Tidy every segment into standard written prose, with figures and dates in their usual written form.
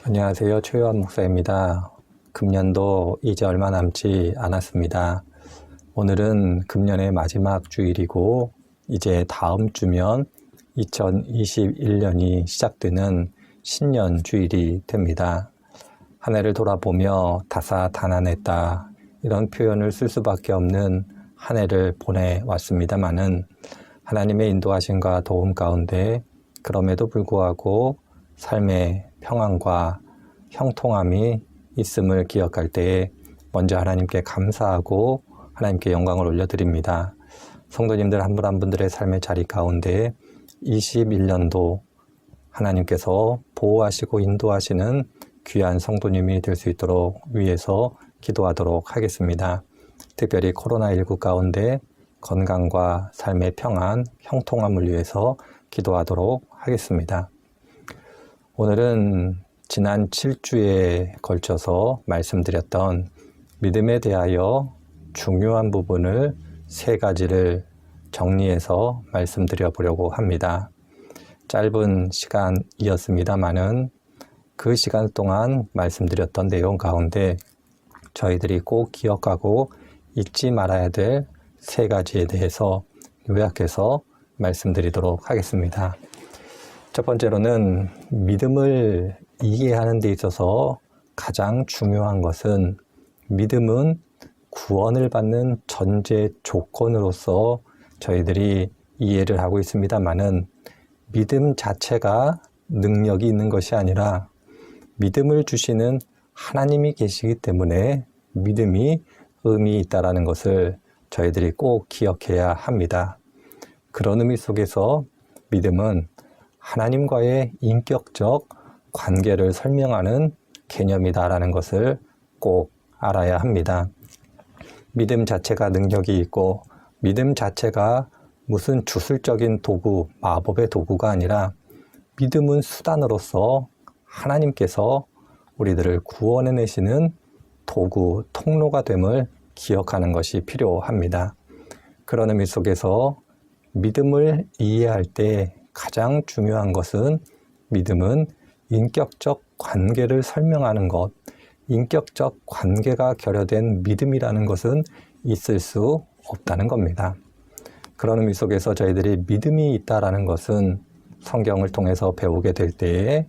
안녕하세요. 최요한 목사입니다. 금년도 이제 얼마 남지 않았습니다. 오늘은 금년의 마지막 주일이고 이제 다음 주면 2021년이 시작되는 신년 주일이 됩니다. 한 해를 돌아보며 다사다난했다 이런 표현을 쓸 수밖에 없는 한 해를 보내왔습니다마는 하나님의 인도하심과 도움 가운데 그럼에도 불구하고 삶의 평안과 형통함이 있음을 기억할 때에 먼저 하나님께 감사하고 하나님께 영광을 올려드립니다. 성도님들 한 분 한 분들의 삶의 자리 가운데 21년도 하나님께서 보호하시고 인도하시는 귀한 성도님이 될 수 있도록 위해서 기도하도록 하겠습니다. 특별히 코로나19 가운데 건강과 삶의 평안, 형통함을 위해서 기도하도록 하겠습니다. 오늘은 지난 7주에 걸쳐서 말씀드렸던 믿음에 대하여 중요한 부분을 3가지를 정리해서 말씀드려 보려고 합니다. 짧은 시간이었습니다마는 그 시간 동안 말씀드렸던 내용 가운데 저희들이 꼭 기억하고 잊지 말아야 될 3가지에 대해서 요약해서 말씀드리도록 하겠습니다. 첫 번째로는 믿음을 이해하는 데 있어서 가장 중요한 것은 믿음은 구원을 받는 전제 조건으로서 저희들이 이해를 하고 있습니다마는 믿음 자체가 능력이 있는 것이 아니라 믿음을 주시는 하나님이 계시기 때문에 믿음이 의미 있다라는 것을 저희들이 꼭 기억해야 합니다. 그런 의미 속에서 믿음은 하나님과의 인격적 관계를 설명하는 개념이다라는 것을 꼭 알아야 합니다. 믿음 자체가 능력이 있고 믿음 자체가 무슨 주술적인 도구, 마법의 도구가 아니라 믿음은 수단으로서 하나님께서 우리들을 구원해내시는 도구, 통로가 됨을 기억하는 것이 필요합니다. 그런 의미 속에서 믿음을 이해할 때 가장 중요한 것은 믿음은 인격적 관계를 설명하는 것, 인격적 관계가 결여된 믿음이라는 것은 있을 수 없다는 겁니다. 그런 의미 속에서 저희들이 믿음이 있다라는 것은 성경을 통해서 배우게 될 때에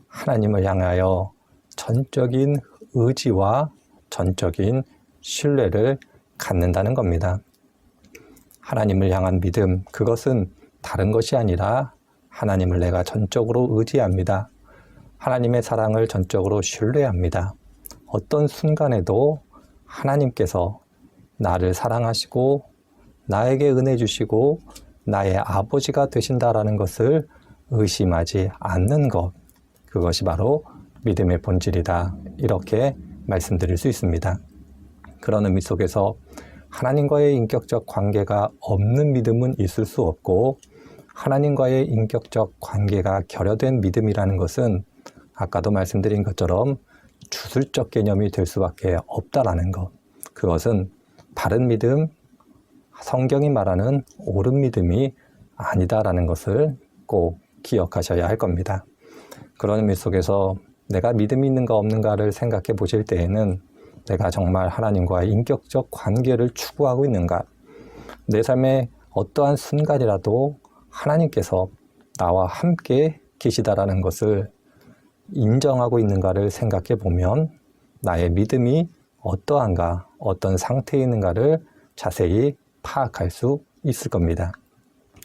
하나님을 향하여 전적인 의지와 전적인 신뢰를 갖는다는 겁니다. 하나님을 향한 믿음, 그것은 다른 것이 아니라 하나님을 내가 전적으로 의지합니다. 하나님의 사랑을 전적으로 신뢰합니다. 어떤 순간에도 하나님께서 나를 사랑하시고 나에게 은혜 주시고 나의 아버지가 되신다라는 것을 의심하지 않는 것, 그것이 바로 믿음의 본질이다. 이렇게 말씀드릴 수 있습니다. 그런 의미 속에서 하나님과의 인격적 관계가 없는 믿음은 있을 수 없고 하나님과의 인격적 관계가 결여된 믿음이라는 것은 아까도 말씀드린 것처럼 주술적 개념이 될 수밖에 없다라는 것. 그것은 바른 믿음, 성경이 말하는 옳은 믿음이 아니다라는 것을 꼭 기억하셔야 할 겁니다. 그런 의미 속에서 내가 믿음이 있는가 없는가를 생각해 보실 때에는 내가 정말 하나님과의 인격적 관계를 추구하고 있는가? 내 삶의 어떠한 순간이라도 하나님께서 나와 함께 계시다라는 것을 인정하고 있는가를 생각해 보면 나의 믿음이 어떠한가, 어떤 상태에 있는가를 자세히 파악할 수 있을 겁니다.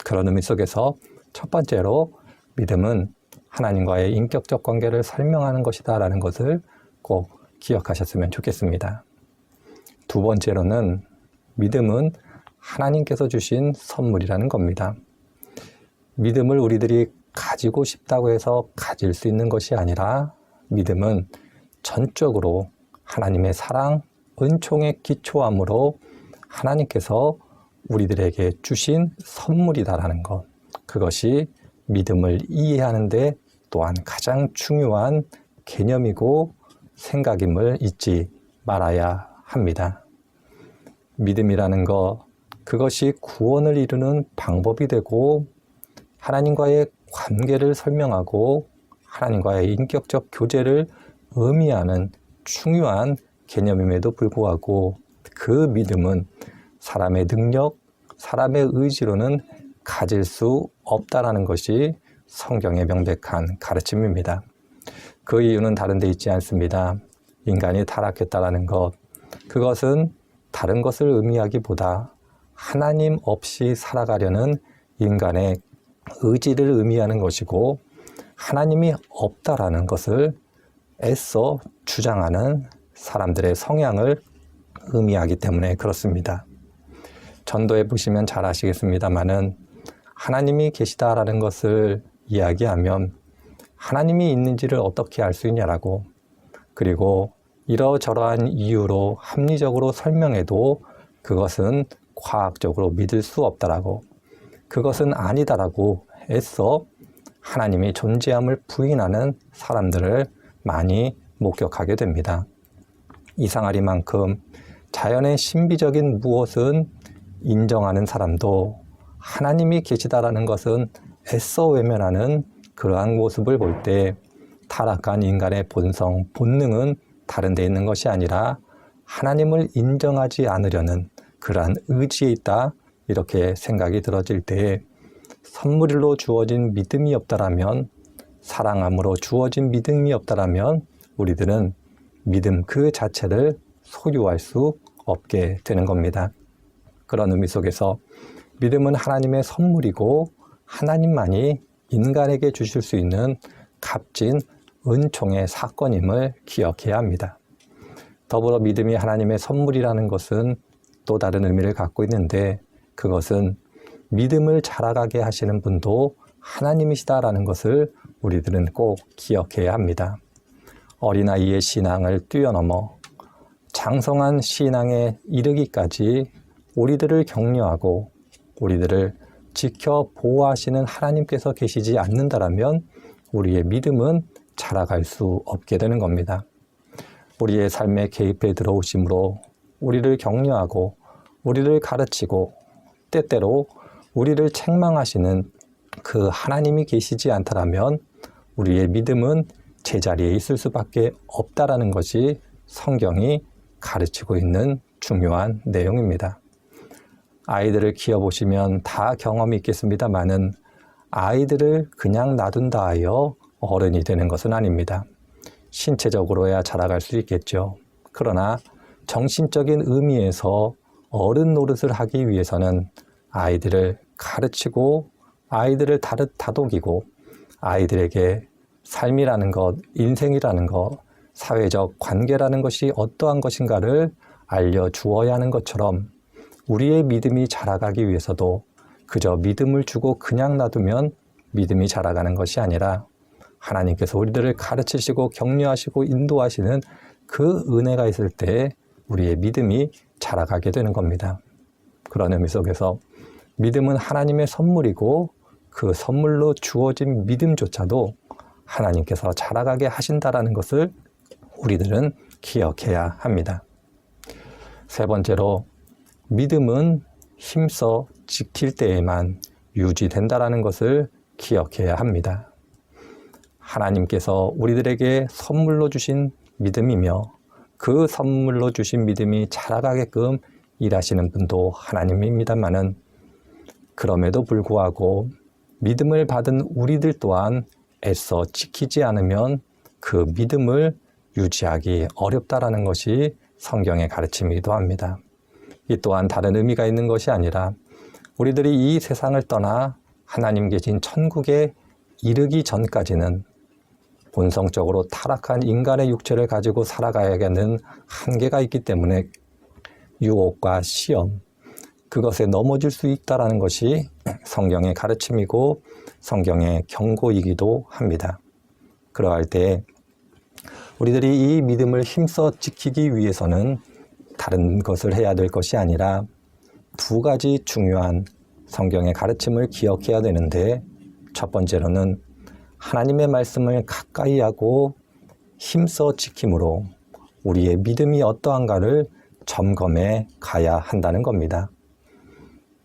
그런 의미 속에서 첫 번째로 믿음은 하나님과의 인격적 관계를 설명하는 것이다라는 것을 꼭 기억하셨으면 좋겠습니다. 두 번째로는 믿음은 하나님께서 주신 선물이라는 겁니다. 믿음을 우리들이 가지고 싶다고 해서 가질 수 있는 것이 아니라 믿음은 전적으로 하나님의 사랑, 은총의 기초함으로 하나님께서 우리들에게 주신 선물이다라는 것. 그것이 믿음을 이해하는 데 또한 가장 중요한 개념이고 생각임을 잊지 말아야 합니다. 믿음이라는 것, 그것이 구원을 이루는 방법이 되고 하나님과의 관계를 설명하고 하나님과의 인격적 교제를 의미하는 중요한 개념임에도 불구하고 그 믿음은 사람의 능력, 사람의 의지로는 가질 수 없다라는 것이 성경의 명백한 가르침입니다. 그 이유는 다른 데 있지 않습니다. 인간이 타락했다라는 것, 그것은 다른 것을 의미하기보다 하나님 없이 살아가려는 인간의 의지를 의미하는 것이고, 하나님이 없다라는 것을 애써 주장하는 사람들의 성향을 의미하기 때문에 그렇습니다. 전도해 보시면 잘 아시겠습니다마는 하나님이 계시다라는 것을 이야기하면 하나님이 있는지를 어떻게 알 수 있냐라고, 그리고 이러저러한 이유로 합리적으로 설명해도 그것은 과학적으로 믿을 수 없다라고, 그것은 아니다라고 애써 하나님이 존재함을 부인하는 사람들을 많이 목격하게 됩니다. 이상하리만큼 자연의 신비적인 무엇은 인정하는 사람도 하나님이 계시다라는 것은 애써 외면하는 그러한 모습을 볼 때 타락한 인간의 본성, 본능은 다른 데 있는 것이 아니라 하나님을 인정하지 않으려는 그러한 의지에 있다, 이렇게 생각이 들어질 때에 선물로 주어진 믿음이 없다라면, 사랑함으로 주어진 믿음이 없다라면 우리들은 믿음 그 자체를 소유할 수 없게 되는 겁니다. 그런 의미 속에서 믿음은 하나님의 선물이고 하나님만이 인간에게 주실 수 있는 값진 은총의 사건임을 기억해야 합니다. 더불어 믿음이 하나님의 선물이라는 것은 또 다른 의미를 갖고 있는데, 그것은 믿음을 자라가게 하시는 분도 하나님이시다라는 것을 우리들은 꼭 기억해야 합니다. 어린아이의 신앙을 뛰어넘어 장성한 신앙에 이르기까지 우리들을 격려하고 우리들을 지켜 보호하시는 하나님께서 계시지 않는다라면 우리의 믿음은 자라갈 수 없게 되는 겁니다. 우리의 삶에 개입해 들어오심으로 우리를 격려하고 우리를 가르치고 때때로 우리를 책망하시는 그 하나님이 계시지 않다라면 우리의 믿음은 제자리에 있을 수밖에 없다라는 것이 성경이 가르치고 있는 중요한 내용입니다. 아이들을 키워보시면 다 경험이 있겠습니다마는 아이들을 그냥 놔둔다 하여 어른이 되는 것은 아닙니다. 신체적으로야 자라갈 수 있겠죠. 그러나 정신적인 의미에서 어른 노릇을 하기 위해서는 아이들을 가르치고 아이들을 다독이고 아이들에게 삶이라는 것, 인생이라는 것, 사회적 관계라는 것이 어떠한 것인가를 알려주어야 하는 것처럼 우리의 믿음이 자라가기 위해서도 그저 믿음을 주고 그냥 놔두면 믿음이 자라가는 것이 아니라 하나님께서 우리들을 가르치시고 격려하시고 인도하시는 그 은혜가 있을 때 우리의 믿음이 자라가게 되는 겁니다. 그런 의미 속에서 믿음은 하나님의 선물이고 그 선물로 주어진 믿음조차도 하나님께서 자라가게 하신다라는 것을 우리들은 기억해야 합니다. 세 번째로, 믿음은 힘써 지킬 때에만 유지된다라는 것을 기억해야 합니다. 하나님께서 우리들에게 선물로 주신 믿음이며 그 선물로 주신 믿음이 자라가게끔 일하시는 분도 하나님입니다마는, 그럼에도 불구하고 믿음을 받은 우리들 또한 애써 지키지 않으면 그 믿음을 유지하기 어렵다라는 것이 성경의 가르침이기도 합니다. 이 또한 다른 의미가 있는 것이 아니라 우리들이 이 세상을 떠나 하나님 계신 천국에 이르기 전까지는 본성적으로 타락한 인간의 육체를 가지고 살아가야하는 한계가 있기 때문에 유혹과 시험, 그것에 넘어질 수 있다는 것이 성경의 가르침이고 성경의 경고이기도 합니다. 그러할 때 우리들이 이 믿음을 힘써 지키기 위해서는 다른 것을 해야 될 것이 아니라 두 가지 중요한 성경의 가르침을 기억해야 되는데, 첫 번째로는 하나님의 말씀을 가까이 하고 힘써 지킴으로 우리의 믿음이 어떠한가를 점검해 가야 한다는 겁니다.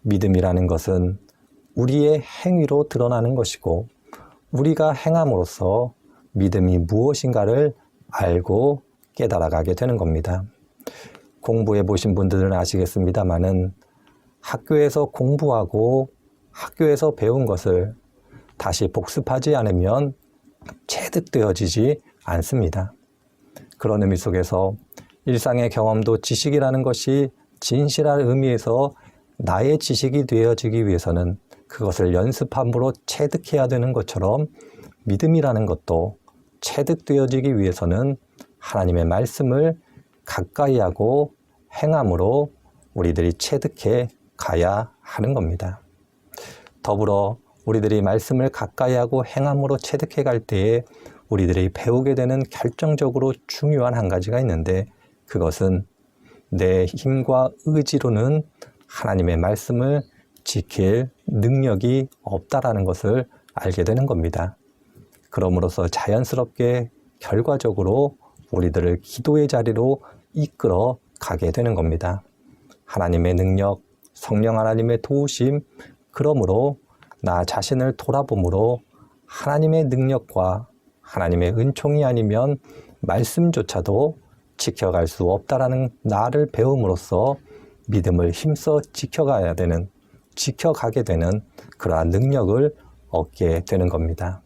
믿음이라는 것은 우리의 행위로 드러나는 것이고 우리가 행함으로써 믿음이 무엇인가를 알고 깨달아가게 되는 겁니다. 공부해 보신 분들은 아시겠습니다마는 학교에서 공부하고 학교에서 배운 것을 다시 복습하지 않으면 체득되어지지 않습니다. 그런 의미 속에서 일상의 경험도 지식이라는 것이 진실한 의미에서 나의 지식이 되어지기 위해서는 그것을 연습함으로 체득해야 되는 것처럼 믿음이라는 것도 체득되어지기 위해서는 하나님의 말씀을 가까이 하고 행함으로 우리들이 체득해 가야 하는 겁니다. 더불어 우리들이 말씀을 가까이 하고 행함으로 체득해 갈 때에 우리들이 배우게 되는 결정적으로 중요한 한 가지가 있는데, 그것은 내 힘과 의지로는 하나님의 말씀을 지킬 능력이 없다라는 것을 알게 되는 겁니다. 그럼으로써 자연스럽게 결과적으로 우리들을 기도의 자리로 이끌어 가게 되는 겁니다. 하나님의 능력, 성령 하나님의 도우심, 그러므로 나 자신을 돌아봄으로 하나님의 능력과 하나님의 은총이 아니면 말씀조차도 지켜갈 수 없다라는 나를 배움으로써 믿음을 힘써 지켜가게 되는 그러한 능력을 얻게 되는 겁니다.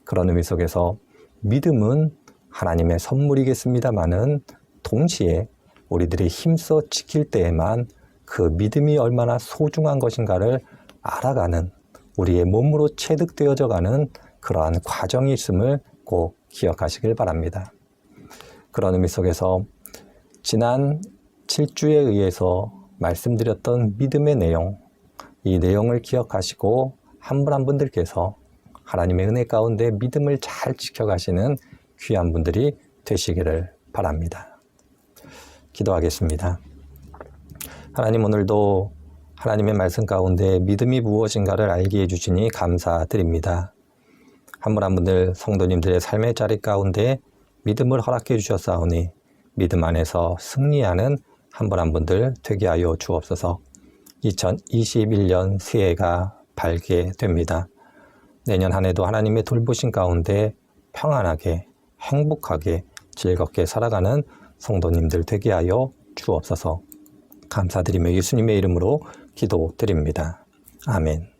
그런 의미 속에서 믿음은 하나님의 선물이겠습니다마는 동시에 우리들이 힘써 지킬 때에만 그 믿음이 얼마나 소중한 것인가를 알아가는, 우리의 몸으로 체득되어져 가는 그러한 과정이 있음을 꼭 기억하시길 바랍니다. 그런 의미 속에서 지난 7주에 의해서 말씀드렸던 믿음의 내용, 이 내용을 기억하시고 한 분 한 분들께서 하나님의 은혜 가운데 믿음을 잘 지켜가시는 귀한 분들이 되시기를 바랍니다. 기도하겠습니다. 하나님, 오늘도 하나님의 말씀 가운데 믿음이 무엇인가를 알게 해주시니 감사드립니다. 한 분 한 분들 성도님들의 삶의 자리 가운데 믿음을 허락해 주셨사오니 믿음 안에서 승리하는 한 분 한 분들 되게 하여 주옵소서. 2021년 새해가 밝게 됩니다. 내년 한 해도 하나님의 돌보신 가운데 평안하게, 행복하게, 즐겁게 살아가는 성도님들 되게 하여 주옵소서. 감사드리며 예수님의 이름으로 기도드립니다. 아멘.